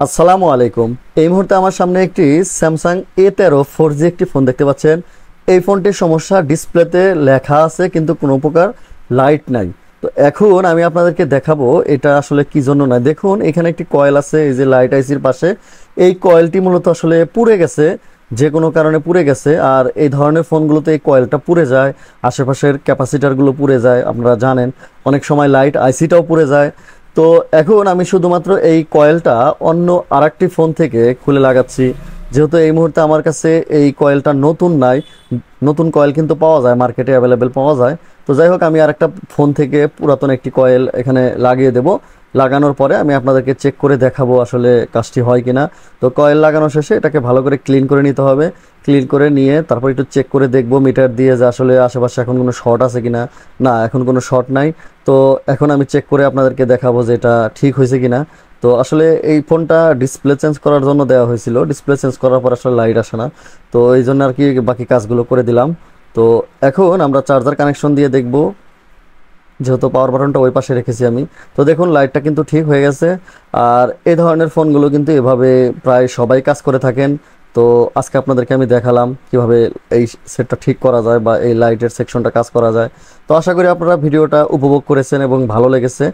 আসসালামু আলাইকুম। এই মুহূর্তে আমার সামনে একটি স্যামসাং A13 4G একটি ফোন দেখতে পাচ্ছেন। এই ফোনটির সমস্যা ডিসপ্লেতে লেখা আছে কিন্তু কোনো প্রকার লাইট নাই। তো এখন আমি আপনাদেরকে দেখাবো এটা আসলে কি জন্য নাই। দেখুন এখানে একটি কয়েল আছে, এই যে লাইট আইসির পাশে এই কয়েলটি মূলত আসলে পুড়ে গেছে, যে কোনো কারণে পুড়ে গেছে। আর এই ধরনের ফোনগুলোতে এই কয়েলটা পুড়ে যায়, আশেপাশের ক্যাপাসিটারগুলো পুড়ে যায়, আপনারা জানেন অনেক সময় লাইট আইসিটাও পুড়ে যায়। তো এখন আমি শুধুমাত্র এই কয়েলটা অন্য আরেকটি ফোন থেকে খুলে লাগাচ্ছি, যেহেতু এই মুহূর্তে আমার কাছে এই কয়েলটা নতুন নাই। নতুন কয়েল কিন্তু পাওয়া যায়, মার্কেটে অ্যাভেলেবেল পাওয়া যায়। তো যাই হোক, আমি আরেকটা ফোন থেকে পুরাতন একটি কয়েল এখানে লাগিয়ে দেব। লাগানোর পরে আমি আপনাদেরকে চেক করে দেখাবো আসলে কাজটি হয় কিনা। তো কয়েল লাগানো শেষে এটাকে ভালো করে ক্লিন করে নিতে হবে। ক্লিন করে নিয়ে তারপর একটু চেক করে দেখবো মিটার দিয়ে যে আসলে আশেপাশে এখন কোনো শর্ট আছে কিনা। না, এখন কোনো শর্ট নাই। তো এখন আমি চেক করে আপনাদেরকে দেখাবো যে এটা ঠিক হয়েছে কিনা। তো আসলে এই ফোনটা ডিসপ্লে চেঞ্জ করার জন্য দেওয়া হয়েছিল, ডিসপ্লে চেঞ্জ করার পর আসলে লাইট আসে না। তো এই জন্য আর কি বাকি কাজগুলো করে দিলাম। তো এখন আমরা চার্জার কানেকশন দিয়ে দেখব, যেহেতু পাওয়ার বাটনটা ওই পাশে রেখেছি আমি। তো দেখুন লাইটটা কিন্তু ঠিক হয়ে গেছে। আর এই ধরনের ফোনগুলো কিন্তু এভাবে প্রায় সবাই কাজ করে থাকেন। তো আজকে আপনাদেরকে আমি দেখালাম কিভাবে এই সেটটা ঠিক করা যায় বা এই লাইটের সেকশনটা কাজ করা যায়। তো আশা করি আপনারা ভিডিওটা উপভোগ করেছেন এবং ভালো লেগেছে।